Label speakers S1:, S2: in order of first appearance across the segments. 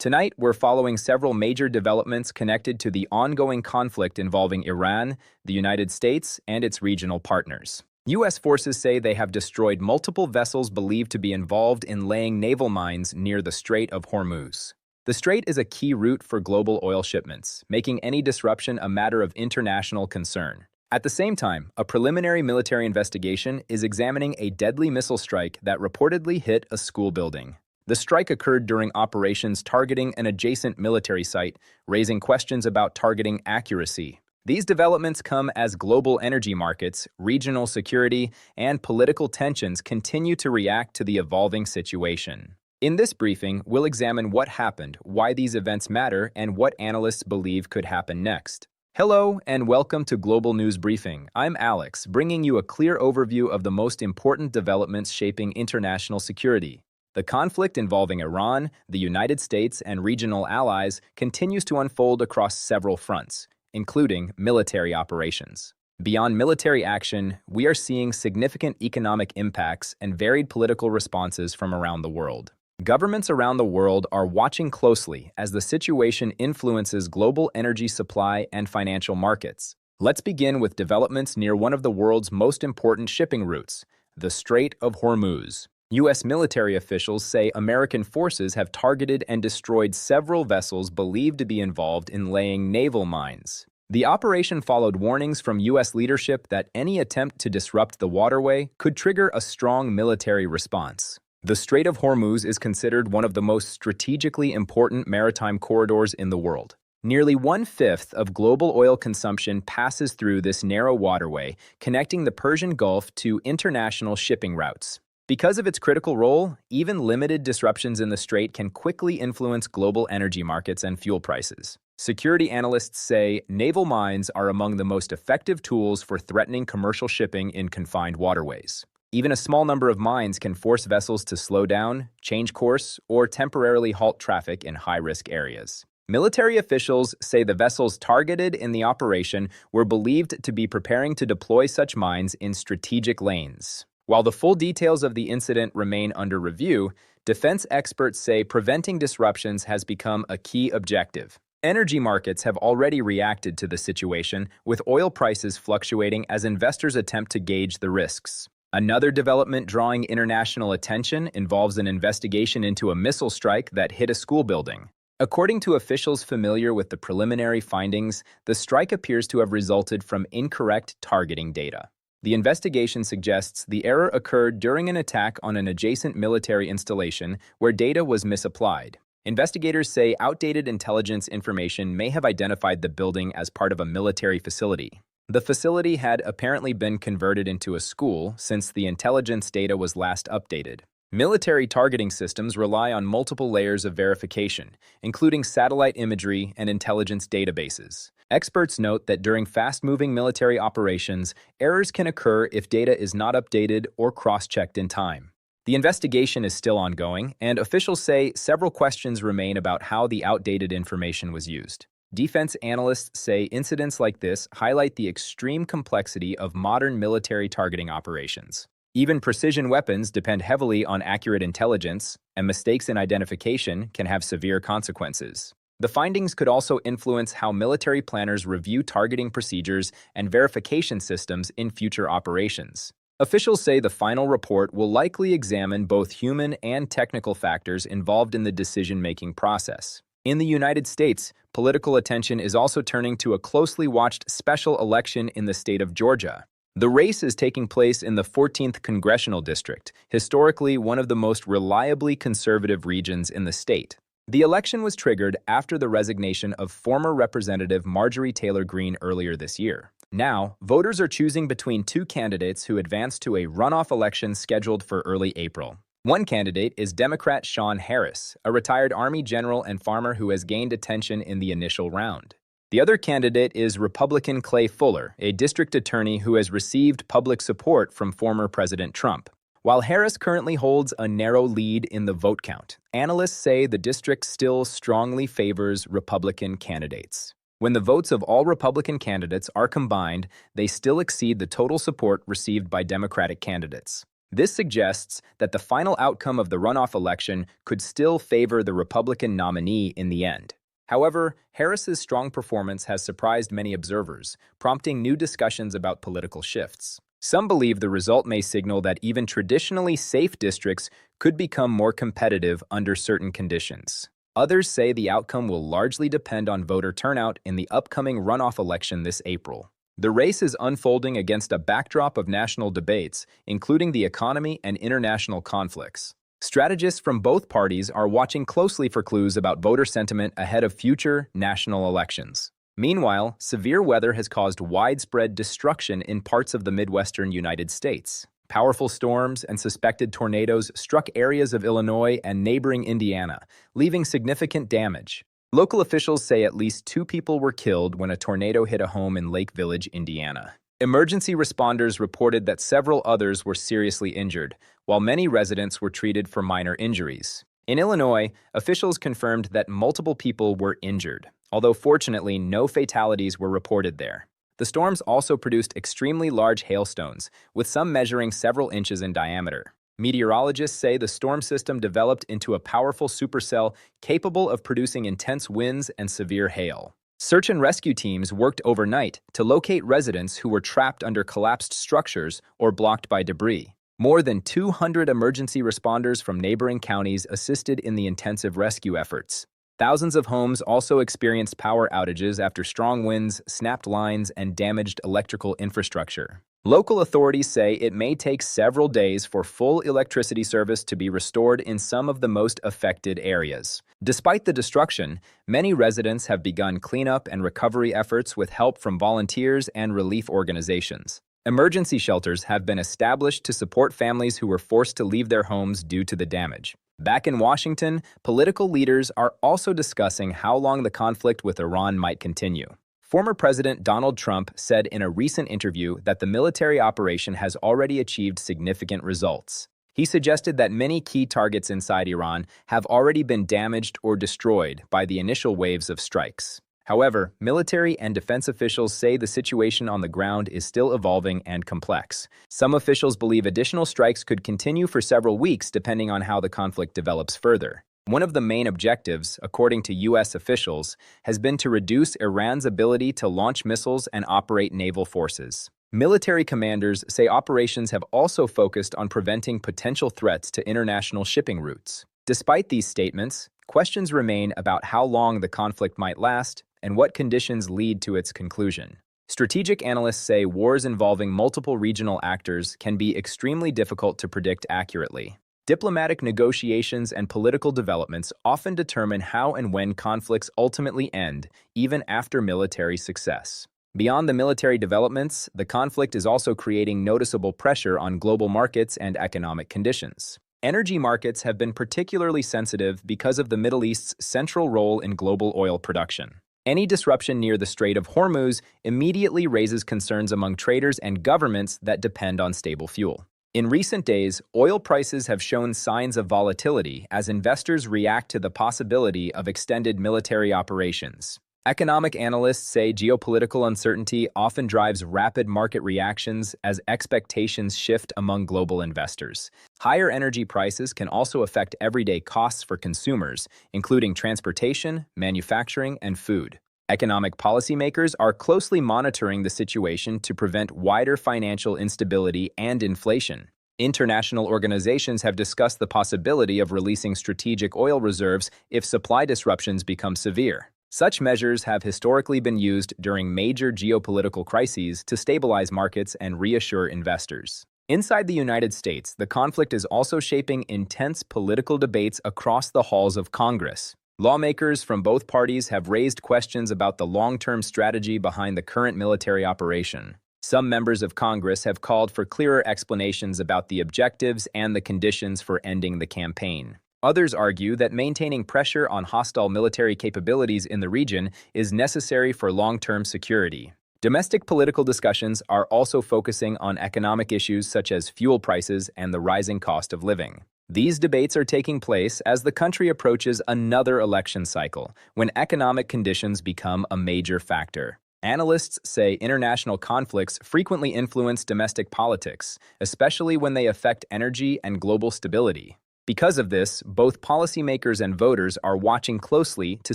S1: Tonight, we're following several major developments connected to the ongoing conflict involving Iran, the United States, and its regional partners. U.S. forces say they have destroyed multiple vessels believed to be involved in laying naval mines near the Strait of Hormuz. The strait is a key route for global oil shipments, making any disruption a matter of international concern. At the same time, a preliminary military investigation is examining a deadly missile strike that reportedly hit a school building. The strike occurred during operations targeting an adjacent military site, raising questions about targeting accuracy. These developments come as global energy markets, regional security, and political tensions continue to react to the evolving situation. In this briefing, we'll examine what happened, why these events matter, and what analysts believe could happen next. Hello, and welcome to Global News Briefing. I'm Alex, bringing you a clear overview of the most important developments shaping international security. The conflict involving Iran, the United States, and regional allies continues to unfold across several fronts, including military operations. Beyond military action, we are seeing significant economic impacts and varied political responses from around the world. Governments around the world are watching closely as the situation influences global energy supply and financial markets. Let's begin with developments near one of the world's most important shipping routes, the Strait of Hormuz. U.S. military officials say American forces have targeted and destroyed several vessels believed to be involved in laying naval mines. The operation followed warnings from U.S. leadership that any attempt to disrupt the waterway could trigger a strong military response. The Strait of Hormuz is considered one of the most strategically important maritime corridors in the world. Nearly one-fifth of global oil consumption passes through this narrow waterway, connecting the Persian Gulf to international shipping routes. Because of its critical role, even limited disruptions in the strait can quickly influence global energy markets and fuel prices. Security analysts say naval mines are among the most effective tools for threatening commercial shipping in confined waterways. Even a small number of mines can force vessels to slow down, change course, or temporarily halt traffic in high-risk areas. Military officials say the vessels targeted in the operation were believed to be preparing to deploy such mines in strategic lanes. While the full details of the incident remain under review, defense experts say preventing disruptions has become a key objective. Energy markets have already reacted to the situation, with oil prices fluctuating as investors attempt to gauge the risks. Another development drawing international attention involves an investigation into a missile strike that hit a school building. According to officials familiar with the preliminary findings, the strike appears to have resulted from incorrect targeting data. The investigation suggests the error occurred during an attack on an adjacent military installation where data was misapplied. Investigators say outdated intelligence information may have identified the building as part of a military facility. The facility had apparently been converted into a school since the intelligence data was last updated. Military targeting systems rely on multiple layers of verification, including satellite imagery and intelligence databases. Experts note that during fast-moving military operations, errors can occur if data is not updated or cross-checked in time. The investigation is still ongoing, and officials say several questions remain about how the outdated information was used. Defense analysts say incidents like this highlight the extreme complexity of modern military targeting operations. Even precision weapons depend heavily on accurate intelligence, and mistakes in identification can have severe consequences. The findings could also influence how military planners review targeting procedures and verification systems in future operations. Officials say the final report will likely examine both human and technical factors involved in the decision-making process. In the United States, political attention is also turning to a closely watched special election in the state of Georgia. The race is taking place in the 14th Congressional District, historically one of the most reliably conservative regions in the state. The election was triggered after the resignation of former Representative Marjorie Taylor Greene earlier this year. Now, voters are choosing between two candidates who advanced to a runoff election scheduled for early April. One candidate is Democrat Sean Harris, a retired Army general and farmer who has gained attention in the initial round. The other candidate is Republican Clay Fuller, a district attorney who has received public support from former President Trump. While Harris currently holds a narrow lead in the vote count, analysts say the district still strongly favors Republican candidates. When the votes of all Republican candidates are combined, they still exceed the total support received by Democratic candidates. This suggests that the final outcome of the runoff election could still favor the Republican nominee in the end. However, Harris's strong performance has surprised many observers, prompting new discussions about political shifts. Some believe the result may signal that even traditionally safe districts could become more competitive under certain conditions. Others say the outcome will largely depend on voter turnout in the upcoming runoff election this April. The race is unfolding against a backdrop of national debates, including the economy and international conflicts. Strategists from both parties are watching closely for clues about voter sentiment ahead of future national elections. Meanwhile, severe weather has caused widespread destruction in parts of the Midwestern United States. Powerful storms and suspected tornadoes struck areas of Illinois and neighboring Indiana, leaving significant damage. Local officials say at least 2 people were killed when a tornado hit a home in Lake Village, Indiana. Emergency responders reported that several others were seriously injured, while many residents were treated for minor injuries. In Illinois, officials confirmed that multiple people were injured, although fortunately no fatalities were reported there. The storms also produced extremely large hailstones, with some measuring several inches in diameter. Meteorologists say the storm system developed into a powerful supercell capable of producing intense winds and severe hail. Search and rescue teams worked overnight to locate residents who were trapped under collapsed structures or blocked by debris. More than 200 emergency responders from neighboring counties assisted in the intensive rescue efforts. Thousands of homes also experienced power outages after strong winds, snapped lines, and damaged electrical infrastructure. Local authorities say it may take several days for full electricity service to be restored in some of the most affected areas. Despite the destruction, many residents have begun cleanup and recovery efforts with help from volunteers and relief organizations. Emergency shelters have been established to support families who were forced to leave their homes due to the damage. Back in Washington, political leaders are also discussing how long the conflict with Iran might continue. Former President Donald Trump said in a recent interview that the military operation has already achieved significant results. He suggested that many key targets inside Iran have already been damaged or destroyed by the initial waves of strikes. However, military and defense officials say the situation on the ground is still evolving and complex. Some officials believe additional strikes could continue for several weeks depending on how the conflict develops further. One of the main objectives, according to U.S. officials, has been to reduce Iran's ability to launch missiles and operate naval forces. Military commanders say operations have also focused on preventing potential threats to international shipping routes. Despite these statements, questions remain about how long the conflict might last and what conditions lead to its conclusion. Strategic analysts say wars involving multiple regional actors can be extremely difficult to predict accurately. Diplomatic negotiations and political developments often determine how and when conflicts ultimately end, even after military success. Beyond the military developments, the conflict is also creating noticeable pressure on global markets and economic conditions. Energy markets have been particularly sensitive because of the Middle East's central role in global oil production. Any disruption near the Strait of Hormuz immediately raises concerns among traders and governments that depend on stable fuel. In recent days, oil prices have shown signs of volatility as investors react to the possibility of extended military operations. Economic analysts say geopolitical uncertainty often drives rapid market reactions as expectations shift among global investors. Higher energy prices can also affect everyday costs for consumers, including transportation, manufacturing, and food. Economic policymakers are closely monitoring the situation to prevent wider financial instability and inflation. International organizations have discussed the possibility of releasing strategic oil reserves if supply disruptions become severe. Such measures have historically been used during major geopolitical crises to stabilize markets and reassure investors. Inside the United States, the conflict is also shaping intense political debates across the halls of Congress. Lawmakers from both parties have raised questions about the long-term strategy behind the current military operation. Some members of Congress have called for clearer explanations about the objectives and the conditions for ending the campaign. Others argue that maintaining pressure on hostile military capabilities in the region is necessary for long-term security. Domestic political discussions are also focusing on economic issues such as fuel prices and the rising cost of living. These debates are taking place as the country approaches another election cycle, when economic conditions become a major factor. Analysts say international conflicts frequently influence domestic politics, especially when they affect energy and global stability. Because of this, both policymakers and voters are watching closely to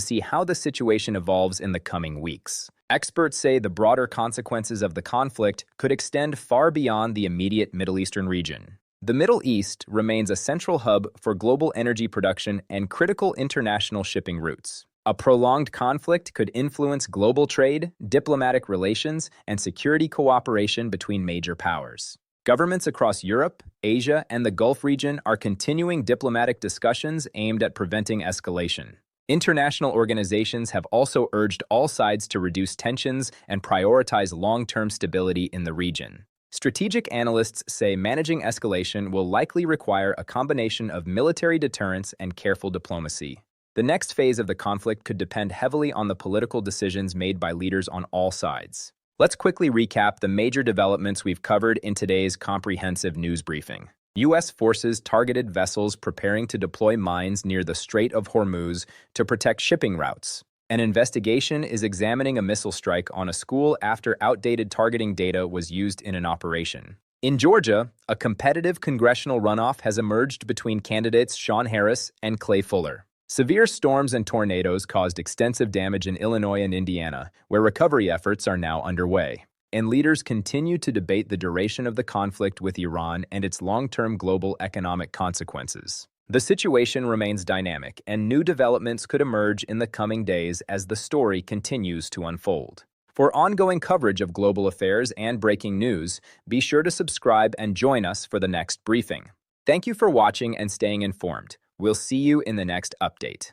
S1: see how the situation evolves in the coming weeks. Experts say the broader consequences of the conflict could extend far beyond the immediate Middle Eastern region. The Middle East remains a central hub for global energy production and critical international shipping routes. A prolonged conflict could influence global trade, diplomatic relations, and security cooperation between major powers. Governments across Europe, Asia, and the Gulf region are continuing diplomatic discussions aimed at preventing escalation. International organizations have also urged all sides to reduce tensions and prioritize long-term stability in the region. Strategic analysts say managing escalation will likely require a combination of military deterrence and careful diplomacy. The next phase of the conflict could depend heavily on the political decisions made by leaders on all sides. Let's quickly recap the major developments we've covered in today's comprehensive news briefing. U.S. forces targeted vessels preparing to deploy mines near the Strait of Hormuz to protect shipping routes. An investigation is examining a missile strike on a school after outdated targeting data was used in an operation. In Georgia, a competitive congressional runoff has emerged between candidates Sean Harris and Clay Fuller. Severe storms and tornadoes caused extensive damage in Illinois and Indiana, where recovery efforts are now underway. And leaders continue to debate the duration of the conflict with Iran and its long-term global economic consequences. The situation remains dynamic, and new developments could emerge in the coming days as the story continues to unfold. For ongoing coverage of global affairs and breaking news, be sure to subscribe and join us for the next briefing. Thank you for watching and staying informed. We'll see you in the next update.